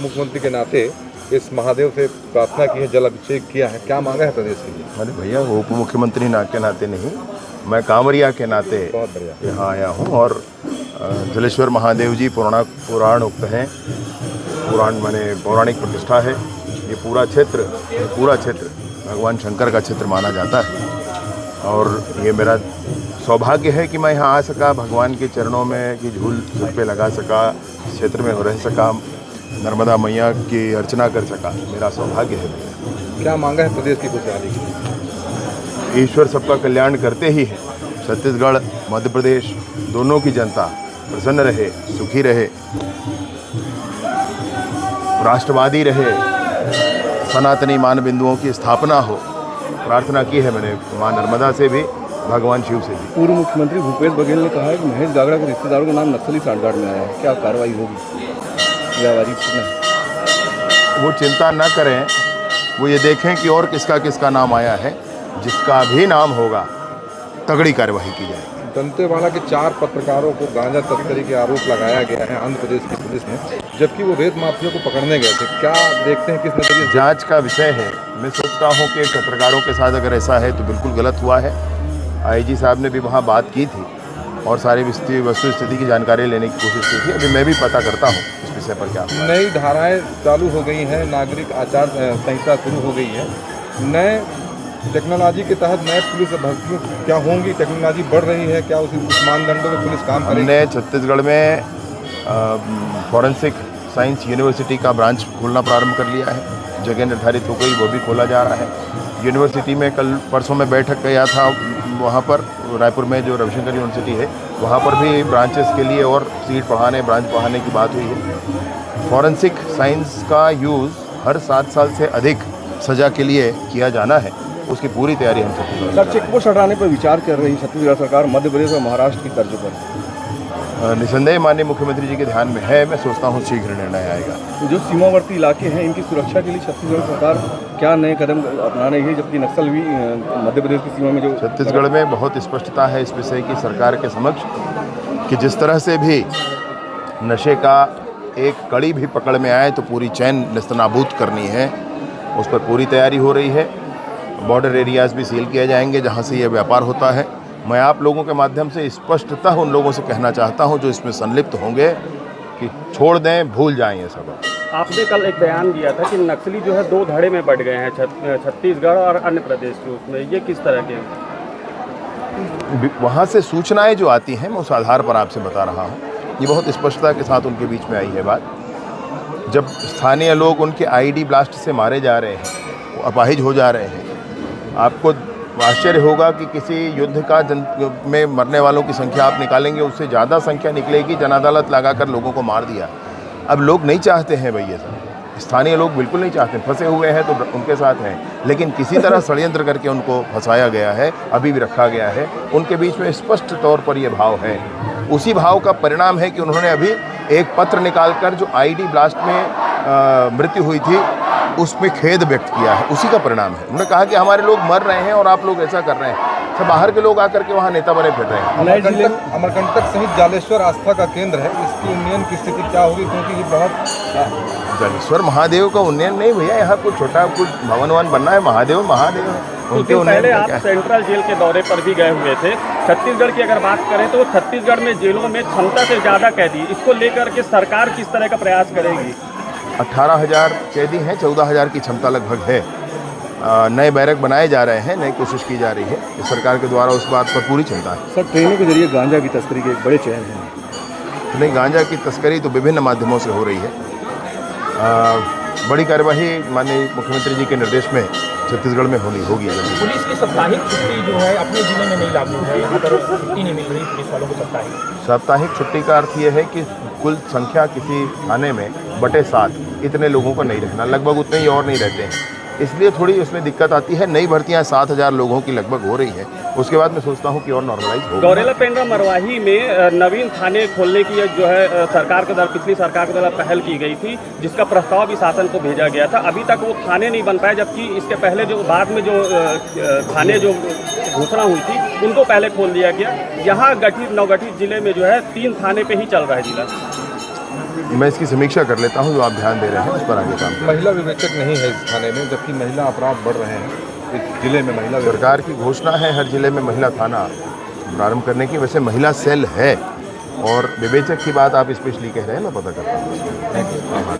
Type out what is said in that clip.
मुख्यमंत्री के नाते इस महादेव से प्रार्थना की है, जल अभिषेक किया है, क्या मांगा है प्रदेश के लिए? अरे भैया, वो उप मुख्यमंत्री के नाते नहीं, मैं कांवरिया के नाते बहुत बढ़िया। यहाँ आया हूँ। और जलेश्वर महादेव जी पुराण उक्त हैं, पुराण माने पौराणिक प्रतिष्ठा है। ये पूरा क्षेत्र भगवान शंकर का क्षेत्र माना जाता है। और ये मेरा सौभाग्य है कि मैं यहाँ आ सका, भगवान के चरणों में की झूल पे लगा सका, इस क्षेत्र में रह सका, नर्मदा मैया की अर्चना कर सका, मेरा सौभाग्य है भैया। क्या मांगा है प्रदेश की खुशहाली की? ईश्वर सबका कल्याण करते ही है। छत्तीसगढ़, मध्य प्रदेश दोनों की जनता प्रसन्न रहे, सुखी रहे, राष्ट्रवादी रहे, सनातनी मान बिंदुओं की स्थापना हो, प्रार्थना की है मैंने मां नर्मदा से भी, भगवान शिव से भी। पूर्व मुख्यमंत्री भूपेश बघेल ने कहा है कि महेश गागड़ा के रिश्तेदारों का नाम नक्सली सांठगांठ में आया है, क्या कार्रवाई होगी? वो चिंता न करें, वो ये देखें कि और किसका किसका नाम आया है। जिसका भी नाम होगा तगड़ी कार्रवाई की जाएगी। दंतेवाड़ा के 4 पत्रकारों को गांजा तस्करी के आरोप लगाया गया है आंध्र प्रदेश की पुलिस ने, जबकि वो रेत माफिया को पकड़ने गए थे। क्या देखते हैं किस नजरिए से? जांच का विषय है। मैं सोचता हूँ कि पत्रकारों के साथ अगर ऐसा है तो बिल्कुल गलत हुआ है। आईजी साहब ने भी वहाँ बात की थी और सारी वस्तु स्थिति की जानकारी लेने की कोशिश की थी। अभी मैं भी पता करता हूँ इस विषय पर क्या। नई धाराएं चालू हो गई हैं, नागरिक आचार संहिता शुरू हो गई है। नए टेक्नोलॉजी के तहत नए पुलिस भर्तियों क्या होंगी? टेक्नोलॉजी बढ़ रही है, क्या उस मानदंडों में पुलिस काम करेगी? हमने छत्तीसगढ़ में फॉरेंसिक साइंस यूनिवर्सिटी का ब्रांच खोलना प्रारंभ कर लिया है। जगह निर्धारित हो गई, वो भी खोला जा रहा है। यूनिवर्सिटी में कल परसों में बैठक गया था, वहाँ पर रायपुर में जो रविशंकर यूनिवर्सिटी है वहाँ पर भी ब्रांचेस के लिए और सीट ब्रांच बढ़ाने की बात हुई है। फॉरेंसिक साइंस का यूज़ हर 7 साल से अधिक सज़ा के लिए किया जाना है, उसकी पूरी तैयारी हम छत्तीसगढ़। सर, चेकपोस्ट हटाने पर विचार कर रही छत्तीसगढ़ सरकार मध्य प्रदेश और महाराष्ट्र की तर्ज पर। निसंदेह माननीय मुख्यमंत्री जी के ध्यान में है। मैं सोचता हूँ शीघ्र निर्णय आएगा। जो सीमावर्ती इलाके हैं, इनकी सुरक्षा के लिए छत्तीसगढ़ सरकार क्या नए कदम अपना रही है, जबकि नक्सल भी मध्य प्रदेश की सीमा में जो छत्तीसगढ़ में बहुत स्पष्टता है इस विषय की सरकार के समक्ष कि जिस तरह से भी नशे का एक कड़ी भी पकड़ में आए तो पूरी चैन नेस्तनाबूद करनी है, उस पर पूरी तैयारी हो रही है। बॉर्डर एरियाज़ भी सील किए जाएंगे जहाँ से ये व्यापार होता है। मैं आप लोगों के माध्यम से स्पष्टतः उन लोगों से कहना चाहता हूं जो इसमें संलिप्त होंगे कि छोड़ दें, भूल जाएं ये सब। आपने कल एक बयान दिया था कि नक्सली जो है 2 धड़े में बढ़ गए हैं छत्तीसगढ़ और अन्य प्रदेश के, उसमें ये किस तरह के? वहाँ से सूचनाएं जो आती हैं मैं उस आधार पर आपसे बता रहा हूँ। ये बहुत स्पष्टता के साथ उनके बीच में आई है बात। जब स्थानीय लोग उनके आईडी ब्लास्ट से मारे जा रहे हैं, वो अपाहिज हो जा रहे हैं, आपको आश्चर्य होगा कि किसी युद्ध का में मरने वालों की संख्या आप निकालेंगे, उससे ज़्यादा संख्या निकलेगी जन अदालत लगाकर लोगों को मार दिया। अब लोग नहीं चाहते हैं भैया सब, स्थानीय लोग बिल्कुल नहीं चाहते, फंसे हुए हैं तो उनके साथ हैं, लेकिन किसी तरह षड्यंत्र करके उनको फंसाया गया है, अभी भी रखा गया है। उनके बीच में स्पष्ट तौर पर ये भाव है। उसी भाव का परिणाम है कि उन्होंने अभी एक पत्र निकालकर जो आईडी ब्लास्ट में मृत्यु हुई थी उसमें खेद व्यक्त किया है, उसी का परिणाम है। उन्होंने कहा कि हमारे लोग मर रहे हैं और आप लोग ऐसा कर रहे हैं। सब बाहर के लोग आकर के वहाँ नेता बने फिर रहे हैं। अमरकंटक सहित जालेश्वर आस्था का केंद्र है, इसकी उन्नयन की स्थिति क्या होगी? क्योंकि ये बहुत जालेश्वर महादेव का उन्नयन नहीं भैया, यहाँ कुछ छोटा कुछ भवन बनना है। महादेव महादेव है, उनके पहले आप सेंट्रल जेल के दौरे पर भी गए हुए थे। छत्तीसगढ़ की अगर बात करें तो छत्तीसगढ़ में जेलों में क्षमता से ज़्यादा कैदी, इसको लेकर के सरकार किस तरह का प्रयास करेगी? 18,000 कैदी हैं, 14,000 की क्षमता लगभग है। नए बैरक बनाए जा रहे हैं, नई कोशिश की जा रही है। इस सरकार के द्वारा उस बात पर पूरी चिंता है। सर, ट्रेनों के जरिए गांजा की तस्करी के एक बड़े चैन हैं। नहीं, गांजा की तस्करी तो विभिन्न माध्यमों से हो रही है। बड़ी कार्यवाही माननीय मुख्यमंत्री जी के निर्देश में छत्तीसगढ़ में होगी। पुलिस की साप्ताहिक छुट्टी जो है अपने जिले में नहीं लागू है, यहाँ पर छुट्टी नहीं मिल रही पुलिस वालों को। साप्ताहिक छुट्टी का अर्थ ये है कि कुल संख्या किसी थाने में बटे 7 इतने लोगों को नहीं रहना, लगभग उतने ही और नहीं रहते हैं, इसलिए थोड़ी उसमें दिक्कत आती है। नई भर्तियां 7,000 लोगों की लगभग हो रही है, उसके बाद मैं सोचता हूं कि और नॉर्मलाइज होगा। गौरेला पेंड्रा मरवाही में नवीन थाने खोलने की जो है सरकार के द्वारा, पिछली सरकार के द्वारा पहल की गई थी, जिसका प्रस्ताव भी शासन को भेजा गया था। अभी तक वो थाने नहीं बन पाए, जबकि इसके पहले जो बाद में जो थाने जो घोषणा हुई थी उनको पहले खोल दिया गया। यहाँ नवगठित जिले में जो है 3 थाने पे ही चल रहा है जिला। मैं इसकी समीक्षा कर लेता हूँ, जो आप ध्यान दे रहे हैं उस पर आगे काम करें। महिला विवेचक नहीं है इस थाने में, जबकि महिला अपराध बढ़ रहे हैं इस जिले में। महिला सरकार की घोषणा है हर जिले में महिला थाना प्रारंभ करने की। वैसे महिला सेल है, और विवेचक की बात आप स्पेशली कह रहे हैं, मैं पता करता हूँ।